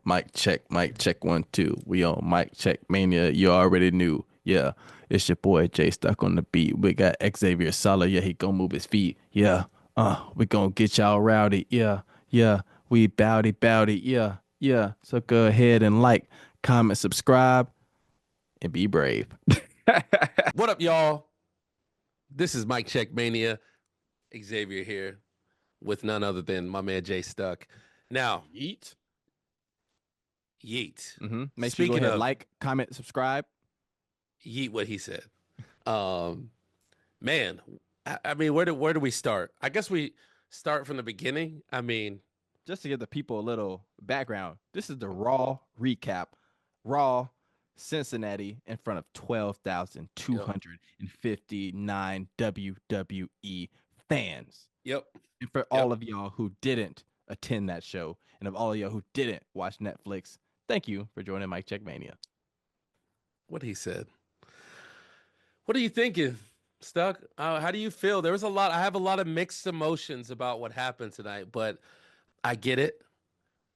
Mic check 1 2. We on Mic Check Mania. You already knew. Yeah, it's your boy Jay Stuck on the beat. We got Xavier Soller. Yeah, he gonna move his feet. Yeah, we gonna get y'all rowdy. Yeah, yeah, we bowdy. Yeah, yeah. So go ahead and like, comment, subscribe, and be brave. What up, y'all? This is Mic Check Mania. Xavier here with none other than my man Jay Stuck. Now, Yeet. yeet. Make sure you go Speaking ahead, of like, comment, subscribe. yeet, what he said. Um, man, I mean, where do we start? I guess we start from the beginning. I mean, Just to give the people a little background, this is the Raw recap. Raw Cincinnati in front of yep, 12,259 WWE fans. yep, And for yep. all of y'all who didn't attend that show, and of all of y'all who didn't watch Netflix, thank you for joining Mic Check Mania. What he said. What are you thinking, Stuck? How do you feel? There was a lot. I have a lot of mixed emotions about what happened tonight, but I get it.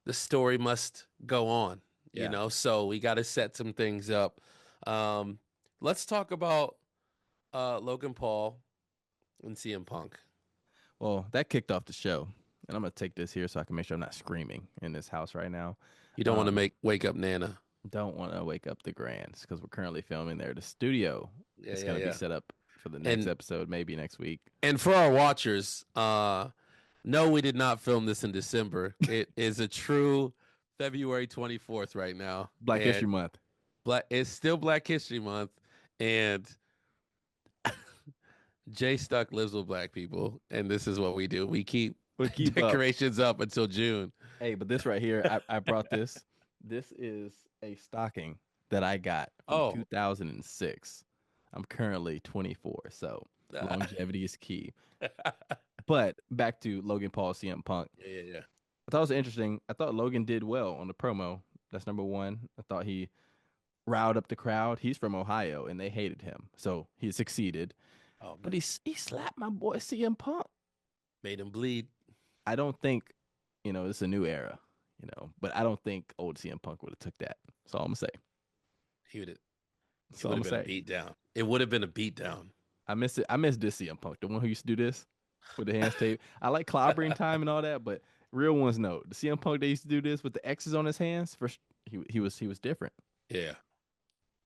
The story must go on, Yeah. so we got to set some things up. Um, let's talk about Logan Paul and CM Punk. Well, that kicked off the show. And I'm going to take this here so I can make sure I'm not screaming in this house right now. You don't want to wake up Nana. Don't want to wake up the Grands because we're currently filming there. The studio is going to be set up for the next episode, maybe next week. And for our watchers, no, we did not film this in December. It is a true February 24th right now. Black History Month. It's still Black History Month, and Jay Stuck lives with black people, and this is what we do. We keep decorations up until June. Hey, but this right here, I brought this. This is a stocking that I got from 2006. I'm currently 24, so longevity is key. But back to Logan Paul CM Punk. Yeah. I thought it was interesting. I thought Logan did well on the promo. That's number one. I thought he riled up the crowd. He's from Ohio, and they hated him, so he succeeded. But he slapped my boy CM Punk. Made him bleed. I don't think, it's a new era, but I don't think old CM Punk would have took that. That's all I'm gonna say. He would have. It would have been a beat down. It would have been a beat down. I miss it. I miss this CM Punk, the one who used to do this with the hands taped. I like clobbering time and all that, but real ones know the CM Punk they used to do this with the X's on his hands. First, he was different. Yeah,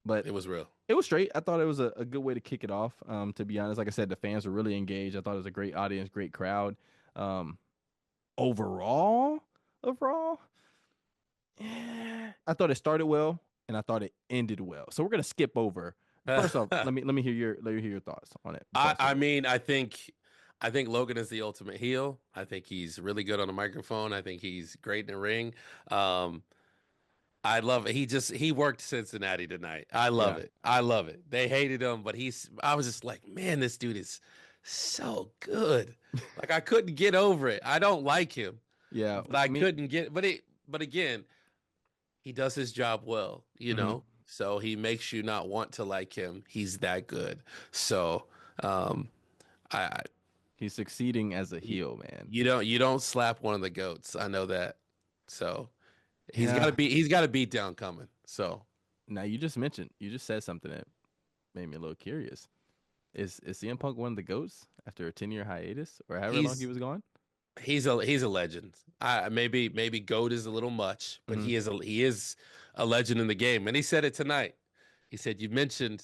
but it was real. It was straight. I thought it was a good way to kick it off. To be honest, like I said, the fans were really engaged. I thought it was a great audience, great crowd. Overall, I thought it started well and I thought it ended well. So we're gonna skip over. First off, let me hear your thoughts on it. I mean, I think Logan is the ultimate heel. I think he's really good on the microphone. I think he's great in the ring. I love it. He worked Cincinnati tonight. I love it. I love it. They hated him, but I was just like, man, this dude is so good. Like I couldn't get over it. I don't like him. Yeah. But couldn't get but again, he does his job well, know. So he makes you not want to like him. He's that good. So he's succeeding as a heel, man. You don't slap one of the goats. I know that. So he's got a beat down coming. So now you just said something that made me a little curious. Is CM Punk one of the GOATs after a 10-year hiatus or however long he was gone? He's a legend. Maybe GOAT is a little much, but he is a legend in the game. And he said it tonight. He said, you mentioned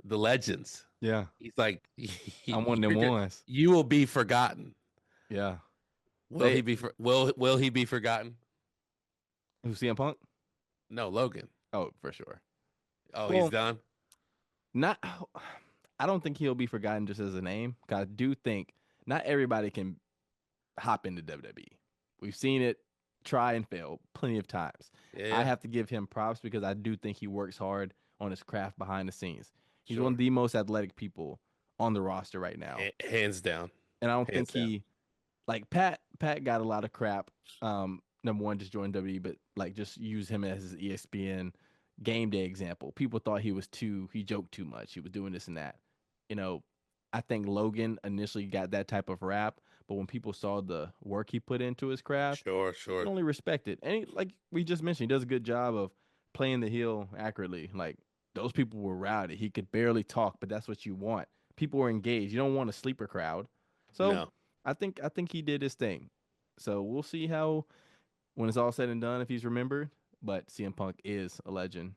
the legends. Yeah. He's like, I'm one of them ones. You will be forgotten. Yeah. Will he be will he be forgotten? Who, CM Punk? No, Logan. Oh, for sure. Oh, he's done? I don't think he'll be forgotten just as a name. Because I do think not everybody can hop into WWE. We've seen it try and fail plenty of times. Yeah. I have to give him props because I do think he works hard on his craft behind the scenes. He's one of the most athletic people on the roster right now. Hands down. And I don't think he like Pat got a lot of crap. Number one, just joined WWE, but like just use him as his ESPN game day example. People thought he joked too much. He was doing this and that. I think Logan initially got that type of rap, but when people saw the work he put into his craft, Sure, you can sure. only respect it. And like we just mentioned, he does a good job of playing the heel accurately. Like those people were rowdy. He could barely talk, but that's what you want. People were engaged. You don't want a sleeper crowd. So No. I think he did his thing. So we'll see how when it's all said and done if he's remembered. But CM Punk is a legend,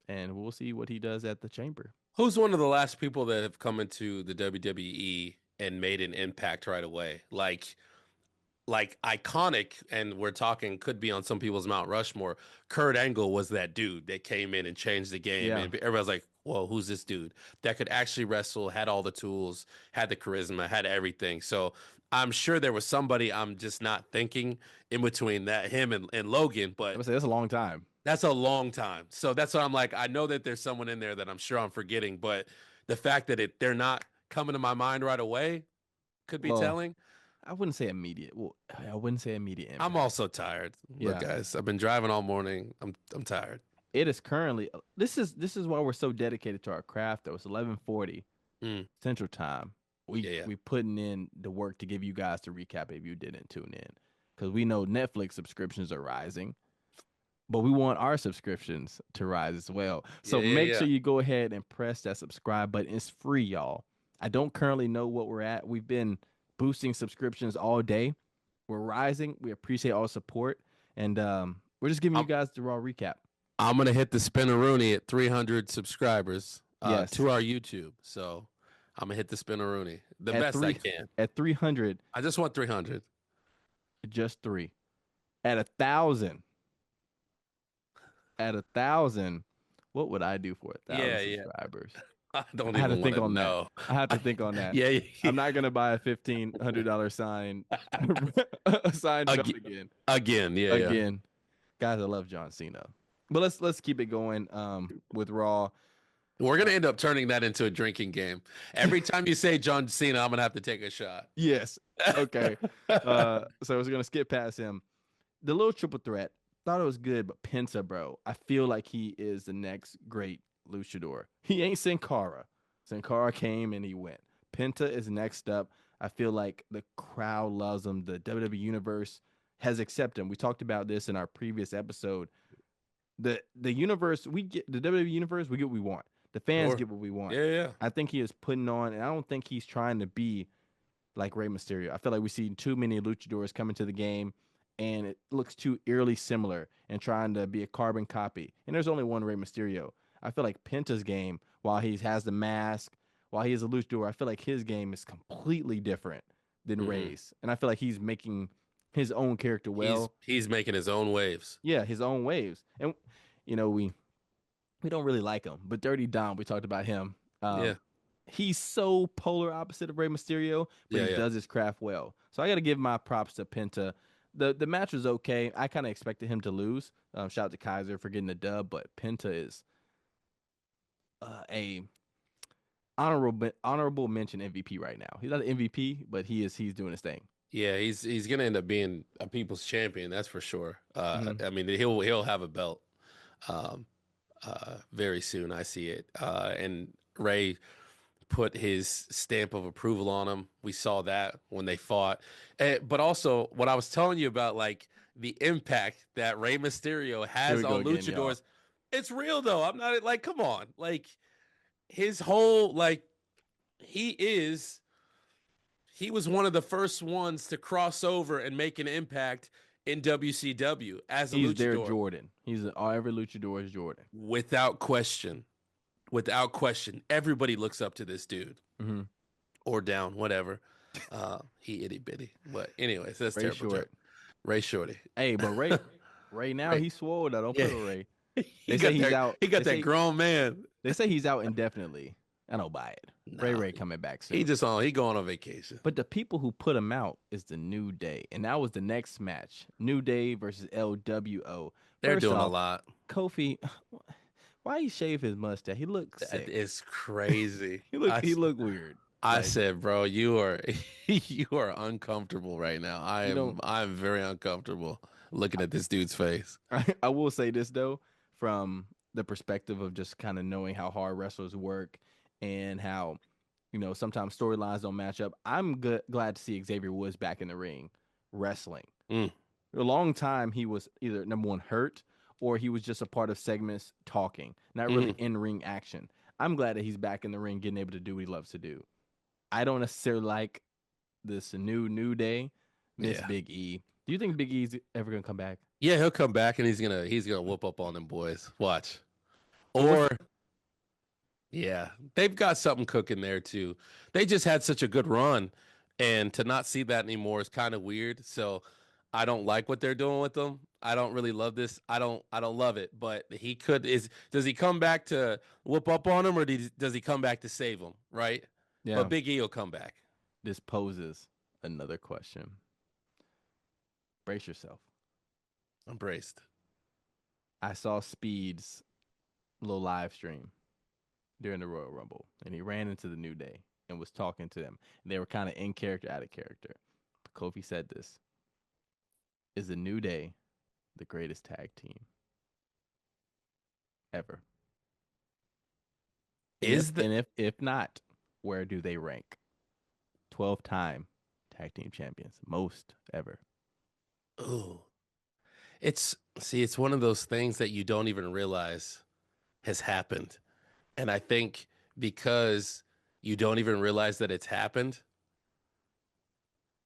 and we'll see what he does at the Chamber. Who's one of the last people that have come into the WWE and made an impact right away? Like iconic, and we're talking could be on some people's Mount Rushmore. Kurt Angle was that dude that came in and changed the game, Yeah, and everybody's like, "Whoa, who's this dude that could actually wrestle? Had all the tools, had the charisma, had everything." So I'm sure there was somebody I'm just not thinking in between that him and Logan, I but would say that's a long time. that's a long time. So that's what I'm like. I know that there's someone in there that I'm sure I'm forgetting, but the fact that they're not coming to my mind right away could be Well, telling. I wouldn't say immediate. Well, I wouldn't say immediate I'm impact. also tired. Look, Yeah, guys, I've been driving all morning. I'm tired. it is currently. This is why we're so dedicated to our craft. Though it's 11:40 Mm, Central Time. We yeah, yeah. we putting in the work to give you guys the recap if you didn't tune in, because we know Netflix subscriptions are rising, but we want our subscriptions to rise as well. Yeah, So yeah, make yeah. sure you go ahead and press that subscribe button. It's free, y'all. I don't currently know what we're at. We've been boosting subscriptions all day. We're rising. We appreciate all the support, and we're just giving you I'm guys the raw recap. I'm gonna hit the spinneroonie at 300 subscribers Yes, to our YouTube. So I'm gonna hit the spinneroonie the at best I three, can. at 300, I just want 300. just three. At 1,000, at 1,000, what would I do for 1,000 Yeah, yeah. subscribers? I don't I had to even want think to on that. know. I have to think on that. Yeah, I'm yeah. not gonna buy a $1,500 sign signed belt Again, again. again. Yeah, yeah. Again, guys, I love John Cena. But let's keep it going with Raw. We're gonna end up turning that into a drinking game. Every time you say John Cena, I'm gonna have to take a shot. Yes. Okay. So I was gonna skip past him. The little triple threat, thought it was good, but Penta, bro, I feel like he is the next great luchador. He ain't Sin Cara. Sin Cara came and he went. Penta is next up. I feel like the crowd loves him. The WWE universe has accepted him. We talked about this in our previous episode. The universe, we get the WWE universe, we get what we want. The fans Sure. get what we want. Yeah, yeah. I think he is putting on, and I don't think he's trying to be like Rey Mysterio. I feel like we see too many luchadors come into the game, and it looks too eerily similar and trying to be a carbon copy. And there's only one Rey Mysterio. I feel like Penta's game, while he has the mask, while he is a luchador, I feel like his game is completely different than Hmm. Rey's, and I feel like he's making his own character He's well. he's making his own waves. Yeah, his own waves, and we don't really like him, but Dirty Dom, we talked about him. Yeah, He's so polar opposite of Rey Mysterio, but yeah, he yeah. does his craft well. So I got to give my props to Penta. The match was okay. I kind of expected him to lose. Shout out to Kaiser for getting the dub, but Penta is a honorable mention MVP right now. He's not an MVP, but he's doing his thing. Yeah, he's gonna end up being a people's champion, that's for sure. Hmm. I mean, he'll have a belt um, very soon. I see it. And Ray put his stamp of approval on him. We saw that when they fought. But also, what I was telling you about, like the impact that Rey Mysterio Here has we go on again, y'all. luchadors, it's real though. I'm not like, come on, like his whole like he is. He was one of the first ones to cross over and make an impact in WCW as a He's their luchador, Jordan. Every luchador is Jordan. without question. Without question, everybody looks up to this dude Hmm. or down, whatever. He itty bitty, but anyways, that's Ray terrible joke. Short. Ray Shorty, Hey, but Ray now Ray, he's swole. Though. Don't play yeah, with Ray. he They say got he's that. out. He got that grown man. They say he's out indefinitely. I don't buy it. No, Ray coming back he soon. just on. He going on vacation. But the people who put him out is the New Day, and that was the next match: New Day versus LWO. They're First doing a off, lot. Kofi, why he shave his mustache? He looks sick. It's crazy. He look weird. I Like said, bro, you are you are uncomfortable right now. you don't. I'm very uncomfortable looking at this dude's face. I will say this though, from the perspective of just kind of knowing how hard wrestlers work and how sometimes storylines don't match up. I'm glad to see Xavier Woods back in the ring wrestling. Mm. A long time he was either number one hurt or he was just a part of segments talking, not really in ring action. I'm glad that he's back in the ring, getting able to do what he loves to do. I don't necessarily like this New Day, Miss Yeah. Big E. Do you think Big E's ever gonna come back? Yeah, he'll come back and he's gonna whoop up on them boys. Watch. Well, Or yeah, they've got something cooking there too. They just had such a good run, and to not see that anymore is kind of weird. So I don't like what they're doing with them. I don't really love this. I don't love it. But does he come back to whoop up on him, or does he come back to save him? Right. yeah, But Big E will come back. this poses another question. Brace yourself. I'm braced. I saw Speed's little live stream during the Royal Rumble, and he ran into the New Day and was talking to them. And they were kind of in character, out of character. Kofi said this: "Is the New Day the greatest tag team ever? And if not, where do they rank? 12-time tag team champions, most ever." Ooh. It's one of those things that you don't even realize has happened. And I think because you don't even realize that it's happened,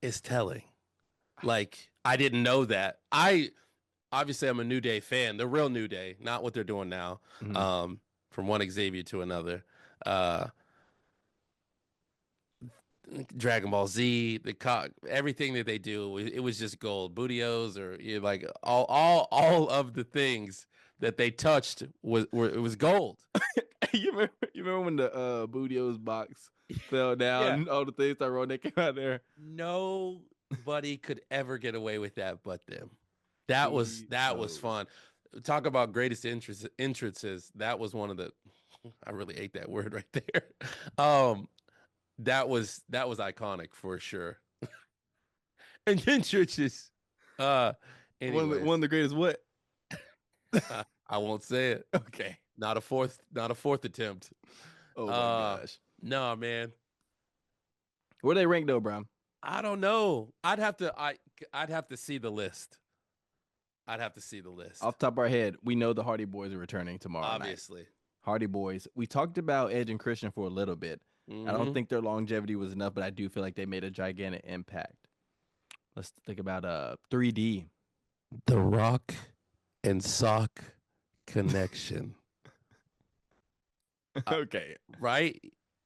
it's telling. Like, I didn't know that. Obviously I'm a New Day fan, the real New Day, not what they're doing now. Mm-hmm. From one Xavier to another. Dragon Ball Z, everything that they do, it was just gold. Bootios, or like all of the things that they touched it was gold. You remember when the Bootios box fell down? Yeah. And all the things that wrote that came out there. Nobody could ever get away with that but them. That was fun. Talk about greatest entrances. That was one of the. I really ate that word right there. That was iconic for sure. And then churches. Anyways, One of the greatest what? I won't say it. Okay. Not a fourth attempt. Oh my gosh. No, man. Where they rank though, Brown? I don't know. I'd have to see the list. I'd have to see the list. Off the top of our head, we know the Hardy Boys are returning tomorrow Obviously. night. Hardy Boys. We talked about Edge and Christian for a little bit. Mm-hmm. I don't think their longevity was enough, but I do feel like they made a gigantic impact. Let's think about 3D. The Rock and Sock connection. Okay. Right?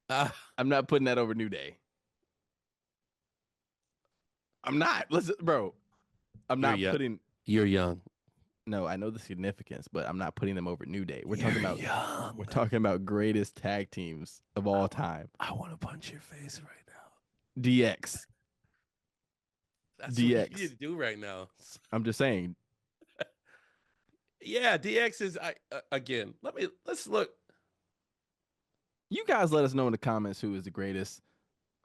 I'm not putting that over New Day. I'm not. Listen, bro. I'm not putting. You're young. No, I know the significance, but I'm not putting them over New Day. We're talking about greatest tag teams of all time. I want to punch your face right now. DX. That's DX. what you need to do right now. I'm just saying. Yeah, DX is again. Let's look. You guys let us know in the comments who is the greatest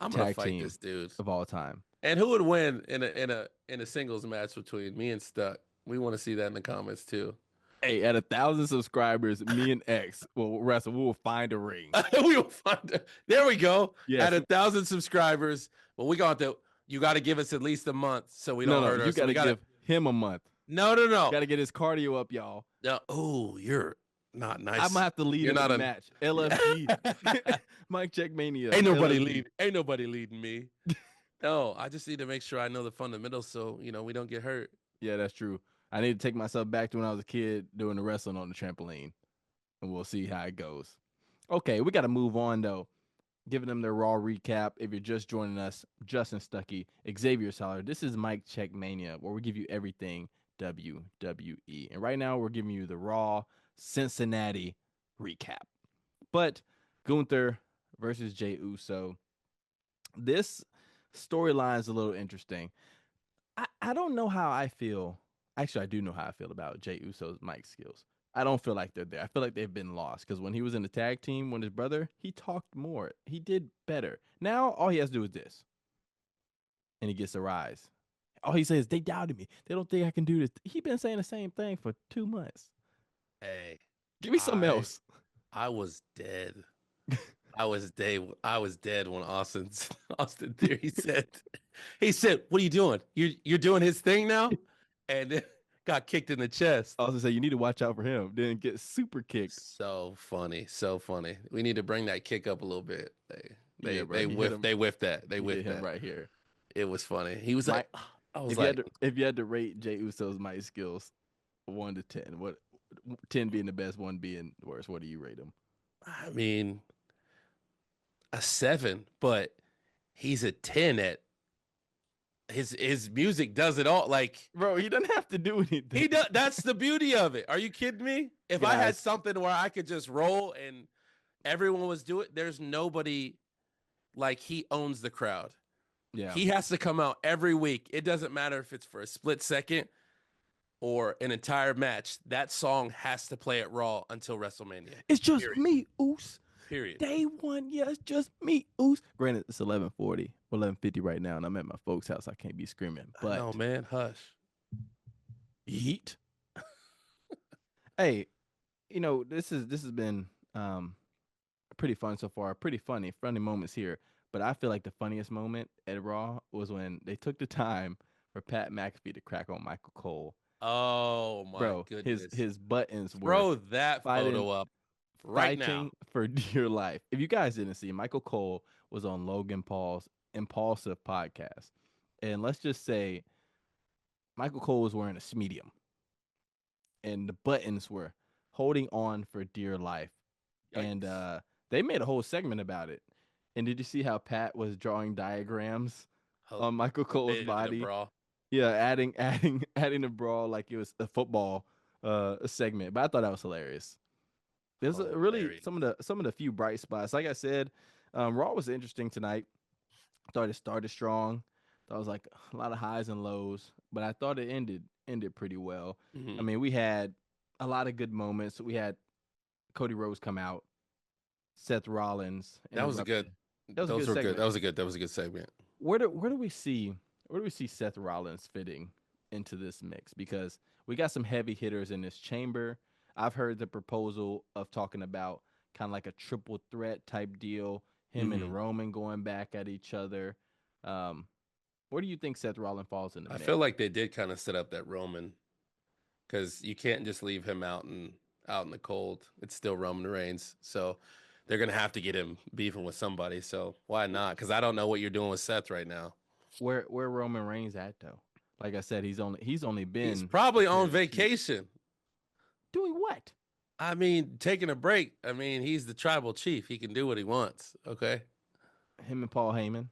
I'm gonna tag fight team this dude of all time. And who would win in a singles match between me and Stuck? We want to see that in the comments too. Hey, at 1,000 subscribers, me and X will wrestle. We will find a ring. We will find. There we go. Yes. At 1,000 subscribers, well, we got to. You got to give us at least a month so we don't hurt ourselves. You got to give him a month. No. Got to get his cardio up, y'all. No. Oh, you're not nice. I'm gonna have to lead in the match. LFG, Mic Check Mania. Ain't nobody leading me. No, I just need to make sure I know the fundamentals so we don't get hurt. Yeah, that's true. I need to take myself back to when I was a kid doing the wrestling on the trampoline, and we'll see how it goes. Okay, we got to move on though. Giving them their Raw recap. If you're just joining us, Justin Stuckey, Xavier Soller. This is Mic Check Mania, where we give you everything WWE. And right now, we're giving you the Raw Cincinnati recap. But Gunther versus Jey Uso. This storyline is a little interesting. I don't know how I feel. Actually, I do know how I feel about Jey Uso's mic skills. I don't feel like they're there. I feel like they've been lost because when he was in the tag team with his brother, he talked more. He did better. Now, all he has to do is this. And he gets a rise. All he says, they doubted me. They don't think I can do this. He been saying the same thing for 2 months. Hey. Give me something else. I was dead. I was dead when Austin Theory said, "What are you doing? You're doing his thing now," and then got kicked in the chest. I was gonna say you need to watch out for him. Then get super kicked. So funny, so funny. We need to bring that kick up a little bit. Yeah, bro. They He hit whiffed him. they whiffed that. They He hit whiffed him that. right here. It was funny. He was My like, I was like, if you had to rate Jey Uso's mic skills 1 to 10, what 10 being the best, 1 being the worst, what do you rate him? I mean, a 7, but he's a 10 at his music does it all. Like, Bro, he doesn't have to do anything. he does. That's the beauty of it. Are you kidding me? If I had something where I could just roll and everyone was doing it, there's nobody like he owns the crowd. Yeah. He has to come out every week. It doesn't matter if it's for a split second or an entire match. That song has to play at Raw until WrestleMania. It's just me, Oos. Period. Day one, yeah, it's just me, Oos. Granted, it's 11:40 or 11:50 right now, and I'm at my folks' house. I can't be screaming. But no, man, hush. Eat. Hey, this has been pretty fun so far. Pretty funny moments here. But I feel like the funniest moment at Raw was when they took the time for Pat McAfee to crack on Michael Cole. Oh my goodness! His buttons were throw that photo up right fighting now for dear life. If you guys didn't see, Michael Cole was on Logan Paul's Impulsive podcast, and let's just say Michael Cole was wearing a medium, and the buttons were holding on for dear life. Yikes. And they made a whole segment about it. And did you see how Pat was drawing diagrams on Michael Cole's body? Yeah, adding a brawl like it was a football segment. But I thought that was hilarious. There's really some of the few bright spots. Like I said, Raw was interesting tonight. I thought it started strong. Thought it was like a lot of highs and lows, but I thought it ended pretty well. Mm-hmm. I mean, we had a lot of good moments. We had Cody Rhodes come out, Seth Rollins. That was a good. Those were good. That was a good segment. Where do we see Seth Rollins fitting into this mix? Because we got some heavy hitters in this chamber. I've heard the proposal of talking about kind of like a triple threat type deal. Him and Roman going back at each other. Where do you think Seth Rollins falls in the mix? I feel like they did kind of set up that Roman, because you can't just leave him out in the cold. It's still Roman Reigns, so they're gonna have to get him beefing with somebody. So why not? Because I don't know what you're doing with Seth right now. Where Roman Reigns at though? Like I said, he's only been. He's probably on vacation. Doing what? I mean, taking a break. I mean, he's the tribal chief. He can do what he wants. Okay. Him and Paul Heyman.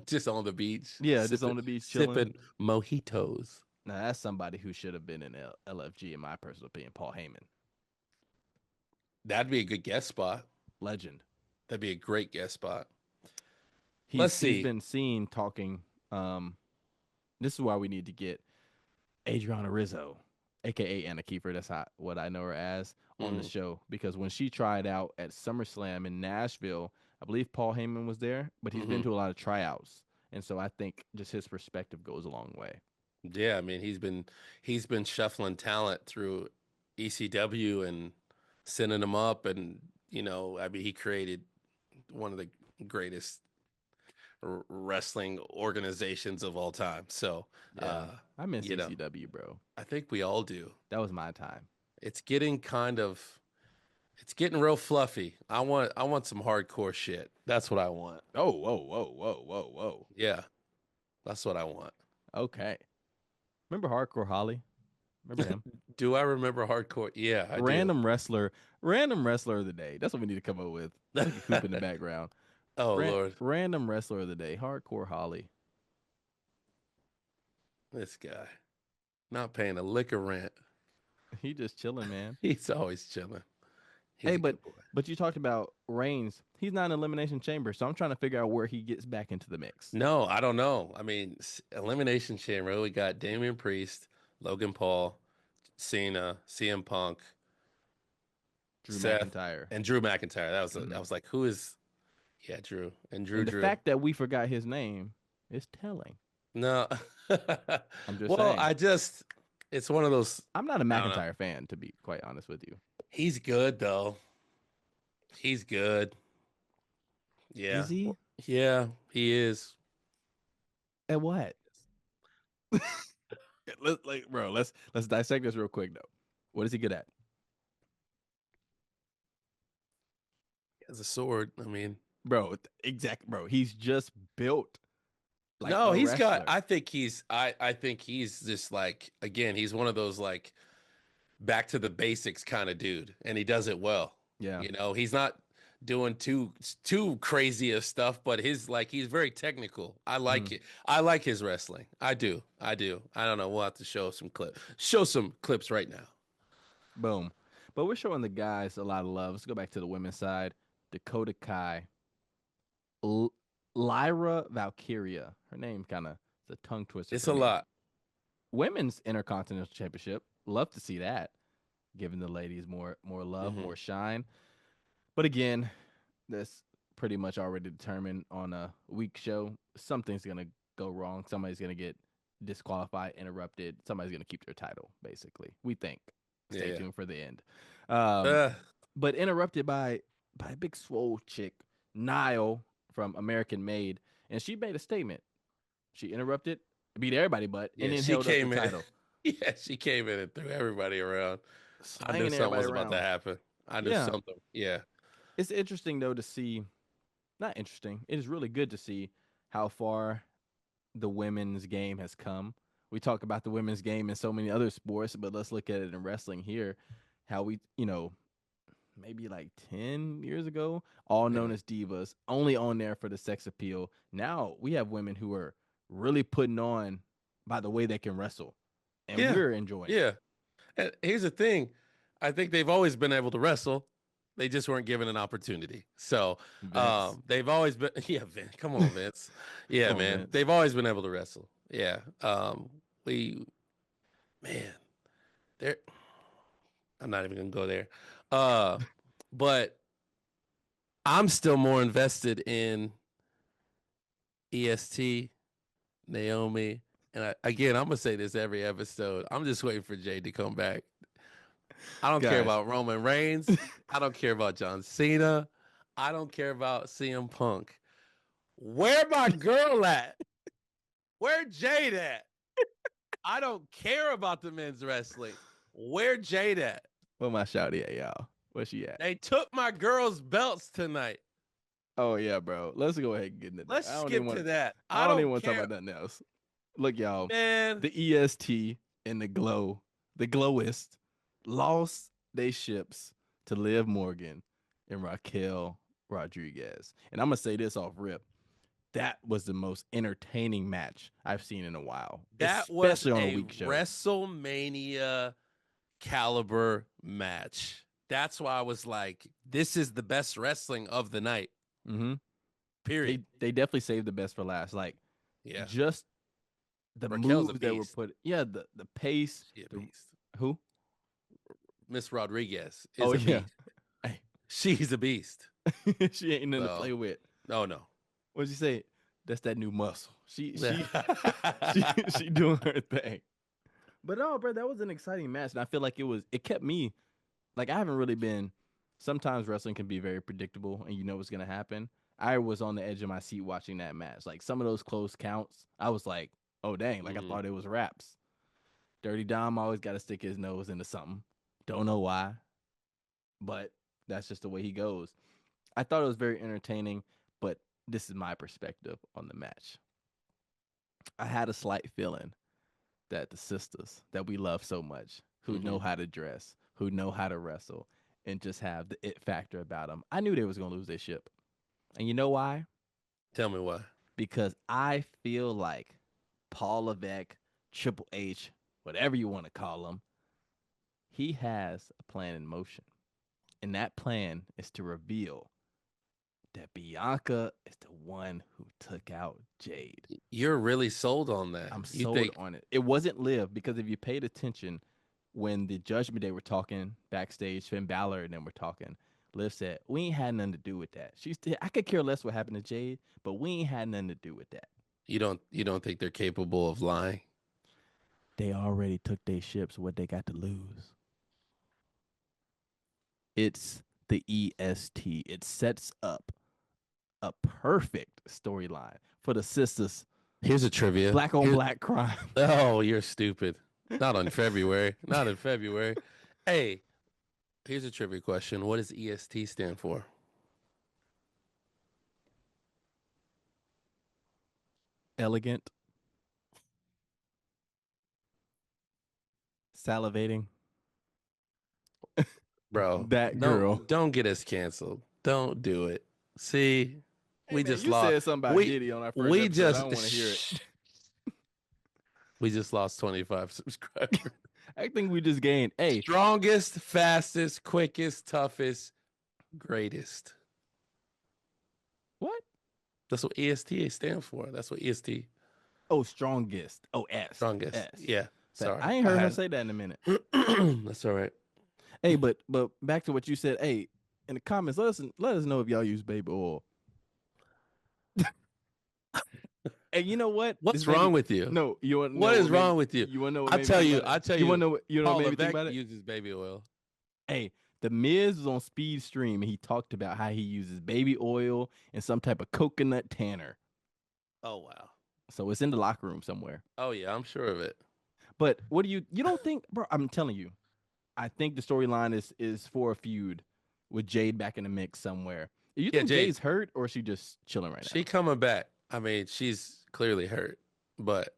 Just on the beach. Yeah, just on the beach chilling. Sipping mojitos. Now, that's somebody who should have been in LFG, in my personal opinion, Paul Heyman. That'd be a good guest spot. Legend. That'd be a great guest spot. Let's see. He's been seen talking. This is why we need to get Adriana Rizzo, a.k.a. Anna Kiefer, that's what I know her as, on the show. Because when she tried out at SummerSlam in Nashville, I believe Paul Heyman was there, but he's been to a lot of tryouts. And so I think just his perspective goes a long way. Yeah, I mean, he's been shuffling talent through ECW and sending them up. And, I mean, he created one of the greatest wrestling organizations of all time. So yeah, I miss ECW, bro. I think we all do. That was my time. It's getting real fluffy. I want some hardcore shit. That's what I want. Oh, whoa. Yeah. That's what I want. Okay. Remember Hardcore Holly? Remember him? Do I remember Hardcore? Yeah, I Random do. Random wrestler of the day. That's what we need to come up with. Like a coop in the background. Oh, Lord. Random wrestler of the day. Hardcore Holly. This guy. Not paying a lick of rent. He just chilling, man. He's always chilling. Hey, but you talked about Reigns. He's not in Elimination Chamber, so I'm trying to figure out where he gets back into the mix. No, I don't know. I mean, Elimination Chamber, we got Damian Priest, Logan Paul, Cena, CM Punk, Seth, McIntyre. And Drew McIntyre. I was like, who is... Yeah, Drew. And Drew. The fact that we forgot his name is telling. No. I'm just saying. It's one of those. I'm not a McIntyre fan, to be quite honest with you. He's good, though. He's good. Yeah. Is he? Yeah, he is. At what? Let's dissect this real quick though. What is he good at? As a sword. I mean, Bro, exact bro. He's just built like no, a he's got. wrestler. I think he's just like again. He's one of those like back to the basics kind of dude, and he does it well. Yeah. He's not doing too crazy of stuff, but he's very technical. I like Mhm. it. I like his wrestling. I do. I do. I don't know. We'll have to show some clips right now. Boom. But we're showing the guys a lot of love. Let's go back to the women's side. Dakota Kai, L- Lyra Valkyria. Her name kind of is a tongue twister It's for a me. lot. Women's Intercontinental Championship. Love to see that. Giving the ladies more love, Hmm. more shine. But again, that's pretty much already determined on a week show. Something's gonna go wrong. Somebody's gonna get disqualified, interrupted. Somebody's gonna keep their title. Basically, we think. Yeah, Stay yeah. tuned for the end. Um, Uh, but interrupted by a big swole chick, Nile from American Made, and she made a statement. She interrupted, beat everybody, and yeah, then she held up the came in. title, Yeah, she came in and threw everybody around. I knew slanging something everybody was about to around. happen. I knew Yeah, something. Yeah. it's interesting though to see. Not interesting. It is really good to see how far the women's game has come. We talk about the women's game in so many other sports, but let's look at it in wrestling here. How maybe like 10 years ago, all known Yeah. as divas, only on there for the sex appeal. Now we have women who are really putting on by the way they can wrestle, and Yeah. we're enjoying it. Yeah. And here's the thing. I think they've always been able to wrestle. They just weren't given an opportunity. So Vince. they've always been yeah, Vince. Come on, Vince. Yeah, Come on, man. Vince. They've always been able to wrestle. Yeah. We man, they're I'm not even gonna go there. Uh but I'm still more invested in EST, Naomi, and again, I'm gonna say this every episode. I'm just waiting for Jade to come back. I don't care Guys, about Roman Reigns. I don't care about John Cena. I don't care about CM Punk. Where my girl at? Where Jade at? I don't care about the men's wrestling. Where Jade at? where my shouty at, y'all? Where she at? They took my girls' belts tonight. Oh yeah, bro. Let's go ahead and get into that. Let's skip to that. I I don't even don't want to talk care, about nothing else. Look, y'all, man. the EST and the glowist, lost they ships to Liv Morgan and Raquel Rodriguez. And I'm gonna say this off rip. That was the most entertaining match I've seen in a while, That was especially on a a week show. WrestleMania caliber match. That's why I was like, this is the best wrestling of the night. Mm-hmm. Period. They definitely saved the best for last. Like Yeah. just the Raquel's a moves that were beast. put. Yeah, the pace. She a The beast. who? Miss Rodriguez Oh is a yeah. beast. Hey, She's a beast. she ain't nothing to So, play with. no, no. What'd you say? That's that new muscle. She Yeah. she she she doing her thing. But no, bro, that was an exciting match, and I feel like it kept me like I haven't really been. Sometimes wrestling can be very predictable, and you know what's gonna happen. I was on the edge of my seat watching that match. Like some of those close counts, I was like, "Oh dang!" Like I Mhm. thought it was wraps. Dirty Dom always got to stick his nose into something. Don't know why, but that's just the way he goes. I thought it was very entertaining, but this is my perspective on the match. I had a slight feeling that the sisters that we love so much, who know Mhm. how to dress, who know how to wrestle, and just have the it factor about them, I knew they was gonna lose their ship. And you know why? Tell me why. Because I feel like Paul Levesque, Triple H, whatever you want to call him, he has a plan in motion. And that plan is to reveal that Bianca is the one who took out Jade. You're really sold on that. I'm You sold think, on it. It wasn't Liv because if you paid attention when the Judgment Day were talking backstage, Finn Balor and them were talking, Liv said, "We ain't had nothing to do with that." I could care less what happened to Jade, but we ain't had nothing to do with that. you don't think they're capable of lying? They already took their ships. What they got to lose? It's the EST. It sets up a perfect storyline for the sisters. Here's a trivia. Black on black crime. Oh, you're stupid. Not on February. Not in February. Hey, here's a trivia question. What does EST stand for? Elegant. Salivating. Bro, That girl. don't get us canceled. Don't do it. See, Hey, we man, just you lost. said something about Diddy on our first we episode. just I don't want to hear it. We just lost 25 subscribers. I think we just gained. Hey, strongest, fastest, quickest, toughest, greatest. What? That's what EST stands for. That's what EST. Oh, strongest. Oh, S. Strongest. S. Yeah. Sorry. I ain't heard her say that in a minute. That's all right. Hey, but back to what you said. Hey, in the comments, let us know if y'all use baby oil. Hey, you know what? What's wrong with you? No, you want. What is wrong with you? You want to know? What I tell you. You want to know? You know what Paul made me think Levesque about it? uses baby oil. Hey, the Miz was on Speed Stream and he talked about how he uses baby oil and some type of coconut tanner. Oh wow! So it's in the locker room somewhere. Oh yeah, I'm sure of it. But what do you don't think, bro? I'm telling you, I think the storyline is for a feud with Jade back in the mix somewhere. You think Jade's hurt or is she just chilling right now? She coming back. I mean, she's clearly hurt, but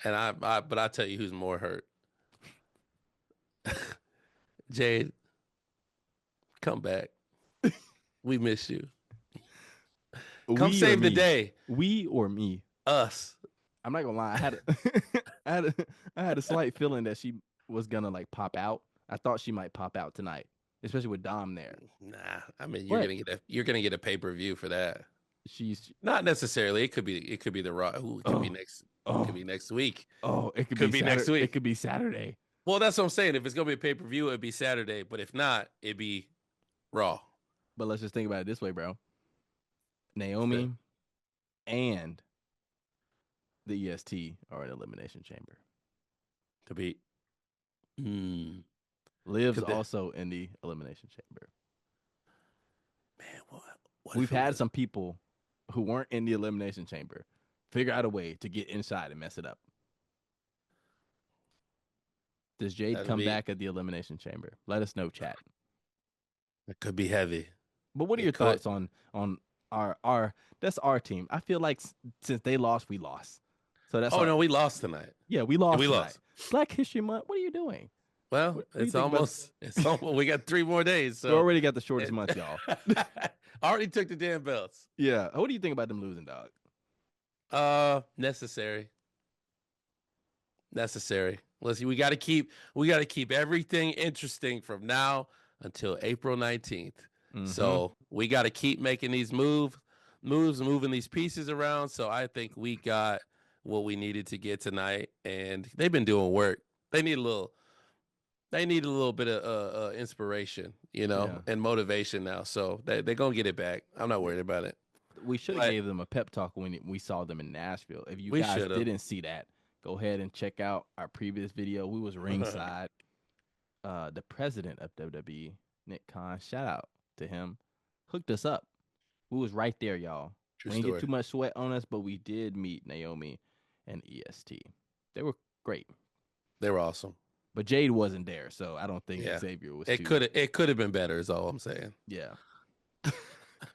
I tell you who's more hurt. Jade, come back. We miss you. Come save the day. We or me? Us. I'm not gonna lie. I had a slight feeling that she was gonna like pop out. I thought she might pop out tonight, especially with Dom there. Nah, I mean you're gonna get a pay-per-view for that. She's not necessarily. It could be the Raw. Ooh, it could be next. It could be next week. Oh, it could be next week. It could be Saturday. Well, that's what I'm saying. If it's gonna be a pay-per-view, it'd be Saturday. But if not, it'd be Raw. But let's just think about it this way, bro. Naomi and the EST are in Elimination Chamber. Could be. Liv's also in the Elimination Chamber. Man, what we've had some people who weren't in the Elimination Chamber figure out a way to get inside and mess it up. Does Jade come back at the Elimination Chamber? Let us know, chat. It could be heavy. But what are your thoughts on our that's our team? I feel like since they lost, we lost. So that's no, we lost tonight. Yeah, we lost. Lost. Black History Month. What are you doing? Well, it's almost we got 3 more days. So we already got the shortest month, y'all. I already took the damn belts. Yeah. What do you think about them losing, dog? Necessary. Listen, we gotta keep everything interesting from now until April 19th. Mm-hmm. So we gotta keep making these moves, moving these pieces around. So I think we got what we needed to get tonight, and they've been doing work. They need a little bit of inspiration, and motivation now. So they're going to get it back. I'm not worried about it. We should have gave them a pep talk when we saw them in Nashville. If you guys didn't see that, go ahead and check out our previous video. We was ringside. The president of WWE, Nick Khan, shout out to him, hooked us up. We was right there, y'all. We didn't get too much sweat on us, but we did meet Naomi and EST. They were great. They were awesome. But Jade wasn't there, so I don't think Xavier was. It could have been better. Is all I'm saying. Yeah.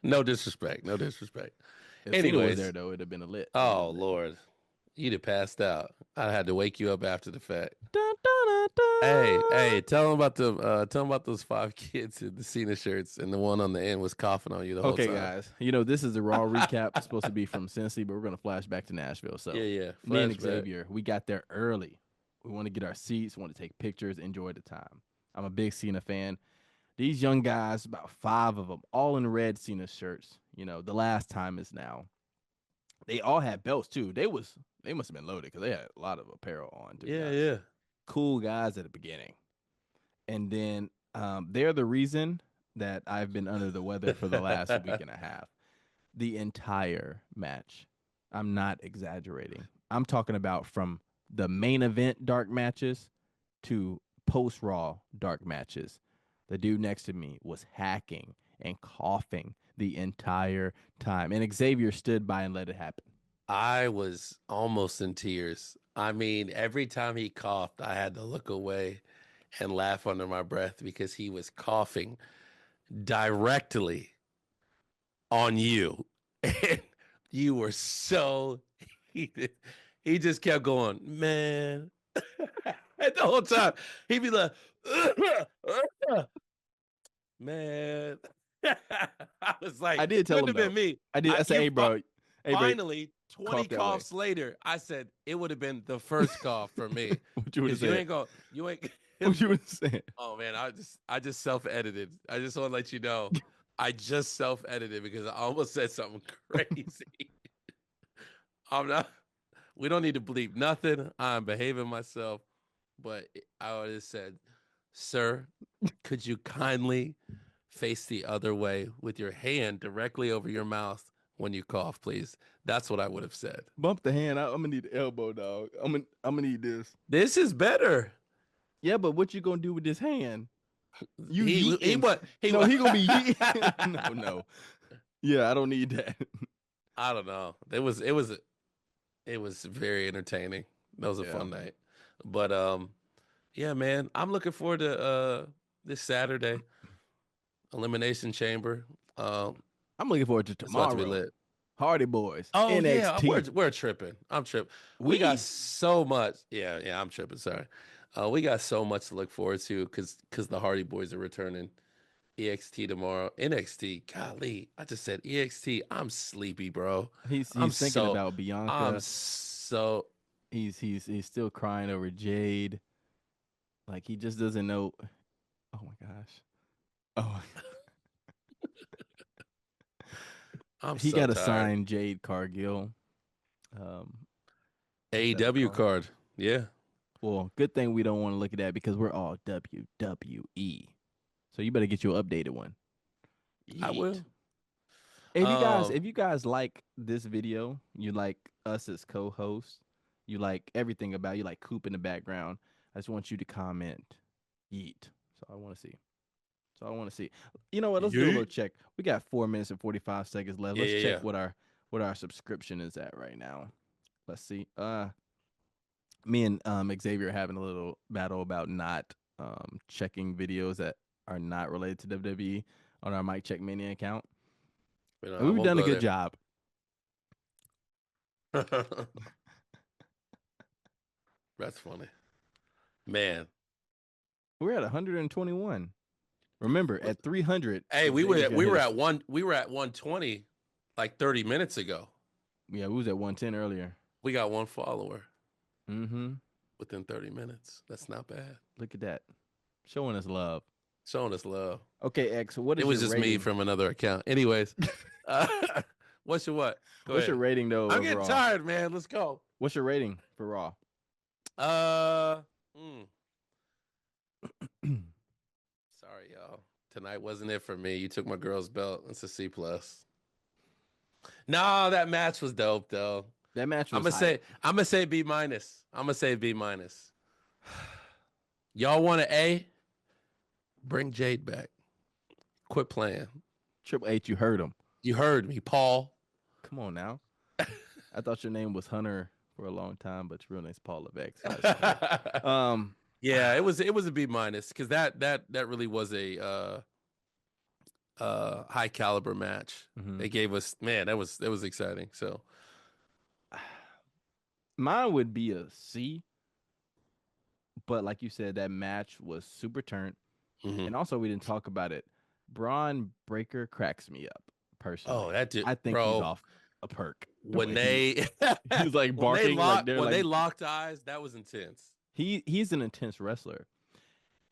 No disrespect. If anyways, was there though, it'd have been a lit. Oh Lord, you'd have passed out. I had to wake you up after the fact. Dun, dun, dun, dun. Hey, tell them about those 5 kids in the Cena shirts, and the one on the end was coughing on you the whole time. Okay, guys. This is the Raw recap. It's supposed to be from Cincy, but we're gonna flash back to Nashville. So yeah. Me and Xavier, we got there early. We want to get our seats, want to take pictures, enjoy the time. I'm a big Cena fan. These young guys, about 5 of them, all in red Cena shirts. The last time is now. They all had belts too. They must have been loaded because they had a lot of apparel on. Yeah. Cool guys at the beginning. And then they're the reason that I've been under the weather for the last week and a half. The entire match. I'm not exaggerating. I'm talking about from the main event dark matches to post-Raw dark matches. The dude next to me was hacking and coughing. the entire time. And Xavier stood by and let it happen. I was almost in tears. I mean, every time he coughed, I had to look away and laugh under my breath because he was coughing directly on you. And you were so heated. He just kept going, man. And the whole time, he'd be like, man. I was like, I did tell couldn't him, have been though. me. I did. I said, hey, bro. Hey, bro. Finally, 20 cough that way. coughs later, I said it would have been the first cough for me. What you would have You said? ain't gonna, you ain't. What you would have said? Oh man, I just self-edited. I just want to let you know, I just self-edited because I almost said something crazy. I'm not. We don't need to bleep nothing. I'm behaving myself, but I would have said, "Sir, could you kindly face the other way with your hand directly over your mouth when you cough, please?" That's what I would have said. Bump the hand. I'm gonna need the elbow, dog. I'm gonna need this. This is better. Yeah, but what you gonna do with this hand? You He yeeting. what he No, he gonna be yeeting. yeeting. No. Yeah, I don't need that. I don't know. It was very entertaining. That was a fun night. But yeah, man, I'm looking forward to this Saturday Elimination Chamber. I'm looking forward to It's about to be tomorrow. lit. Hardy Boys. Oh NXT. yeah, we're tripping. I'm tripping. We got so much. Yeah, I'm tripping. Sorry. We got so much to look forward to because the Hardy Boys are returning. EXT tomorrow. NXT. Golly, I just said EXT. I'm sleepy, bro. He's thinking about Bianca. I'm so. He's still crying over Jade. Like he just doesn't know. Oh my gosh. Oh. He got to sign Jade Cargill. AEW card. Yeah. Well, good thing we don't want to look at that because we're all WWE. So you better get you an updated one. I will. If you guys like this video, you like us as co-hosts, you like everything about you like Coop in the background, I just want you to comment yeet. So I want to see. You know what? Let's do a little check. We got 4 minutes and 45 seconds left. Let's check what our subscription is at right now. Let's see. Me and Xavier are having a little battle about not checking videos that are not related to WWE on our Mic Check Mania account. We've done a good job. That's funny. Man. We're at 121. Remember, at 300. Hey, we were at 120 like 30 minutes ago. Yeah, we was at 110 earlier. We got one follower. Mm-hmm. Within 30 minutes. That's not bad. Look at that. Showing us love. Okay, X, what is it was your just rating? Me from another account. Anyways, what's your what? What's your rating, though? I'm getting tired, man. Let's go. What's your rating for Raw? Sorry, y'all. Tonight wasn't it for me. You took my girl's belt. It's a C+. No, that match was dope, though. That match was I'm gonna say B-. I'm gonna say B-. Y'all want an A? Bring Jade back. Quit playing. Triple H, you heard him. You heard me, Paul. Come on now. I thought your name was Hunter for a long time, but your real name's Paul Levesque. Yeah, it was a B- because that really was a high caliber match. Mm-hmm. They gave us, man, that was exciting. So mine would be a C, but like you said, that match was super turned. Mm-hmm. And also we didn't talk about it. Braun Breaker cracks me up personally. Oh, that dude! I think he's off a perk. When they he was like barking they locked eyes, that was intense. He's an intense wrestler.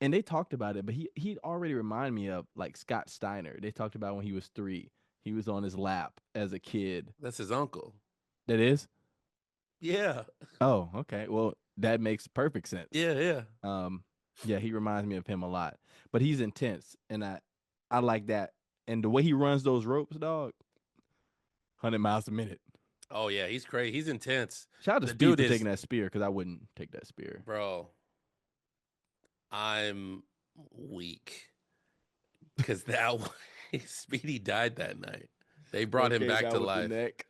And they talked about it, but he already reminded me of like Scott Steiner. They talked about when he was 3. He was on his lap as a kid. That's his uncle. That is? Yeah. Oh, okay. Well, that makes perfect sense. Yeah. Yeah, he reminds me of him a lot. But he's intense, and I like that. And the way he runs those ropes, dog, 100 miles a minute. Oh, yeah, he's crazy. He's intense. Shout out to Speed for taking that spear, because I wouldn't take that spear. Bro, I'm weak. Because that Speedy died that night. They brought him Came back out to with the life, neck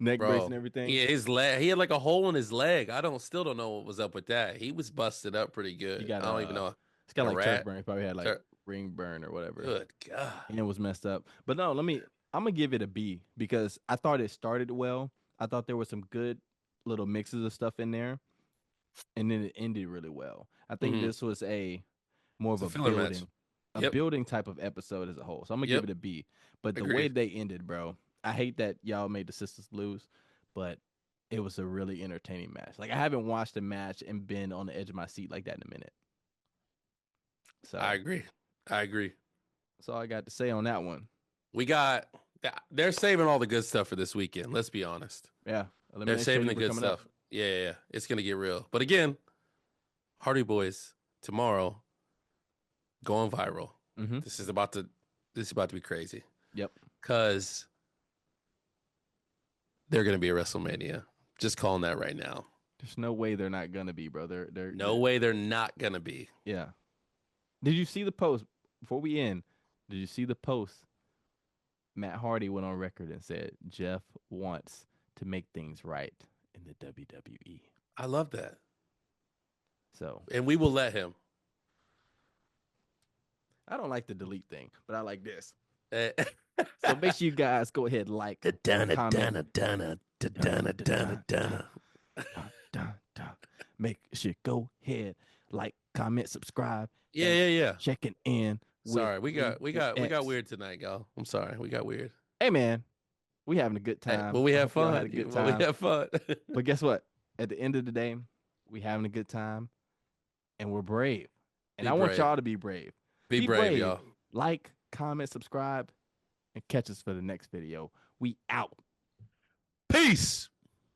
brace and bro. everything. Yeah, his leg. He had like a hole in his leg. Still don't know what was up with that. He was busted up pretty He good. got I don't even know. he's got A like turf rat. burn. He probably had like Tur- ring burn or whatever. Good God. And it was messed up. But no, I'm gonna give it a B because I thought it started well. I thought there was some good little mixes of stuff in there, and then it ended really well. I think Mhm. this was more of It's a a filler match. Yep. building type of episode as a whole. So I'm gonna give Yep. it a B. But the way Agreed. they ended, bro, I hate that y'all made the sisters lose, but it was a really entertaining match. Like I haven't watched a match and been on the edge of my seat like that in a minute. So I agree. that's all I got to say on that one. They're saving all the good stuff for this weekend. Let's be honest. Yeah, They're saving the good stuff. Yeah. It's gonna get real. But again, Hardy Boys tomorrow going viral. Mm-hmm. This is about to be crazy. Yep. Cause they're gonna be a WrestleMania. Just calling that right now. There's no way they're not gonna be, bro. No way they're not gonna be. Yeah. Did you see the post before we end? Did you see the post? Matt Hardy went on record and said Jeff wants to make things right in the WWE. I love that. So, and we will let him. I don't like the delete thing, but I like this. So make sure you guys go ahead and like, make sure go ahead, like, comment, subscribe. Yeah. Checking in. Sorry, we got weird tonight, y'all. I'm sorry, we got weird. Hey man, we having a good time. Hey, well, we have fun. Had a good time. We have fun. But guess what? At the end of the day, we having a good time, and we're brave. And I want y'all to be brave. Be brave, y'all. Like, comment, subscribe, and catch us for the next video. We out. Peace.